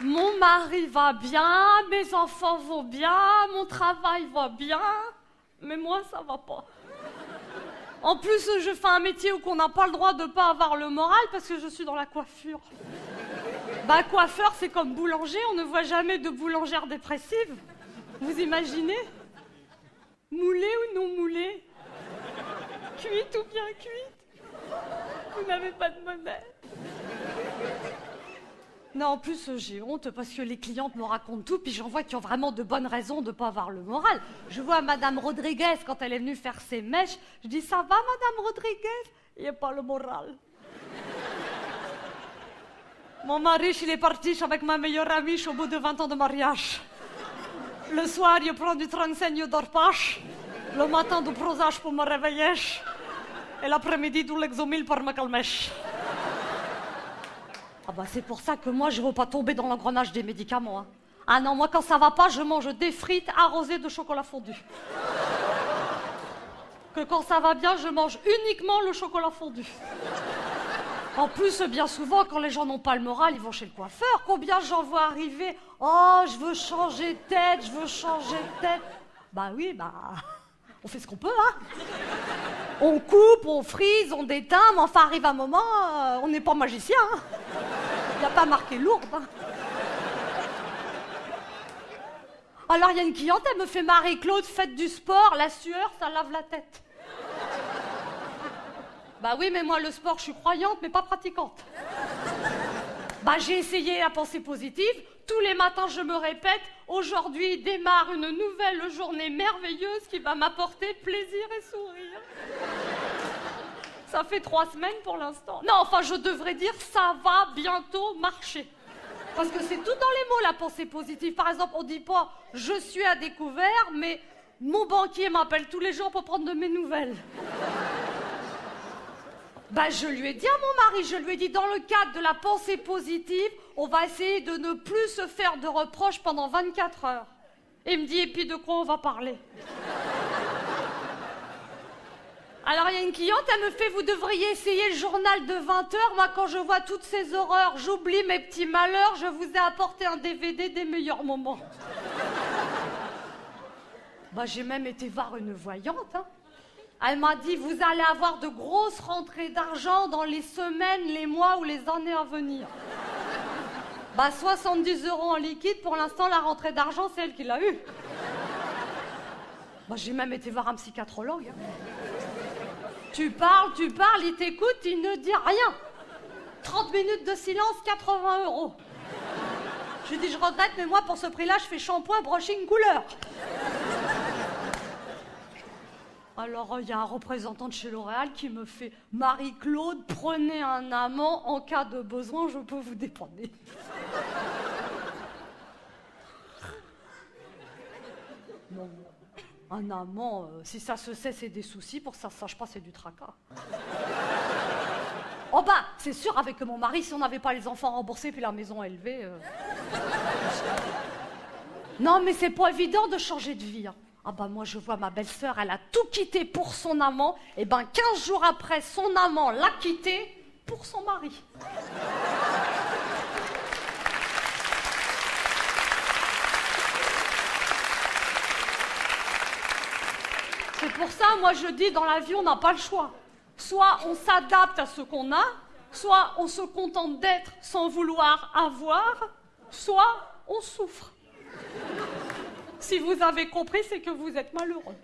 Mon mari va bien, mes enfants vont bien, mon travail va bien, mais moi, ça va pas. En plus, je fais un métier où on n'a pas le droit de pas avoir le moral parce que je suis dans la coiffure. Bah, coiffeur, c'est comme boulanger, on ne voit jamais de boulangère dépressive. Vous imaginez? Moulée ou non moulée? Cuite ou bien cuite? Vous n'avez pas de monnaie. Non, en plus, j'ai honte parce que les clientes me racontent tout, puis j'en vois qui ont vraiment de bonnes raisons de ne pas avoir le moral. Je vois Madame Rodriguez, quand elle est venue faire ses mèches, je dis « Ça va, Madame Rodriguez ?» Il n'y a pas le moral. Mon mari, il est parti avec ma meilleure amie au bout de 20 ans de mariage. Le soir, il prend du 35 de dors pas. Le matin, du prosage pour me réveiller. Et l'après-midi, du Lexomil pour me calmer. Ah bah c'est pour ça que moi je veux pas tomber dans l'engrenage des médicaments. Hein. Ah non, moi quand ça va pas, je mange des frites arrosées de chocolat fondu. Que quand ça va bien, je mange uniquement le chocolat fondu. En plus, bien souvent, quand les gens n'ont pas le moral, ils vont chez le coiffeur. Combien j'en vois arriver? Oh, je veux changer de tête, je veux changer de tête. Bah oui, bah... On fait ce qu'on peut, hein. On coupe, on frise, on déteint, mais enfin, arrive un moment, on n'est pas magicien, hein. Il n'y a pas marqué lourde, hein. Alors, il y a une cliente, elle me fait « Marie-Claude, faites du sport, la sueur, ça lave la tête. » Bah oui, mais moi, le sport, je suis croyante, mais pas pratiquante. Bah, j'ai essayé la pensée positive. Tous les matins, je me répète, aujourd'hui démarre une nouvelle journée merveilleuse qui va m'apporter plaisir et sourire. Ça fait 3 semaines pour l'instant. Non, enfin, je devrais dire, ça va bientôt marcher. Parce que c'est tout dans les mots, la pensée positive. Par exemple, on dit pas, je suis à découvert, mais mon banquier m'appelle tous les jours pour prendre de mes nouvelles. Bah, je lui ai dit à mon mari, je lui ai dit, dans le cadre de la pensée positive, on va essayer de ne plus se faire de reproches pendant 24 heures. Et il me dit, et puis de quoi on va parler? Alors, il y a une cliente, elle me fait, vous devriez essayer le journal de 20 heures. Moi, quand je vois toutes ces horreurs, j'oublie mes petits malheurs, je vous ai apporté un DVD des meilleurs moments. Bah, j'ai même été voir une voyante, hein. Elle m'a dit, vous allez avoir de grosses rentrées d'argent dans les semaines, les mois ou les années à venir. Bah, 70 € en liquide, pour l'instant, la rentrée d'argent, c'est elle qui l'a eue. Bah, j'ai même été voir un psychiatrologue. Hein. Tu parles, il t'écoute, il ne dit rien. 30 minutes de silence, 80 €. Je lui dis, je regrette, mais moi, pour ce prix-là, je fais shampoing, brushing, couleur. Alors, il y a un représentant de chez L'Oréal qui me fait « Marie-Claude, prenez un amant, en cas de besoin, je peux vous dépanner. » Non, un amant, si ça se sait, c'est des soucis, pour que ça ne se sache pas, c'est du tracas. Oh bah, c'est sûr, avec mon mari, si on n'avait pas les enfants remboursés puis la maison élevée... Non, mais c'est pas évident de changer de vie, hein. Ah bah moi je vois ma belle-sœur, elle a tout quitté pour son amant, et ben 15 jours après, son amant l'a quitté pour son mari. C'est pour ça, moi je dis, dans la vie on n'a pas le choix. Soit on s'adapte à ce qu'on a, soit on se contente d'être sans vouloir avoir, soit on souffre. Si vous avez compris, c'est que vous êtes malheureux.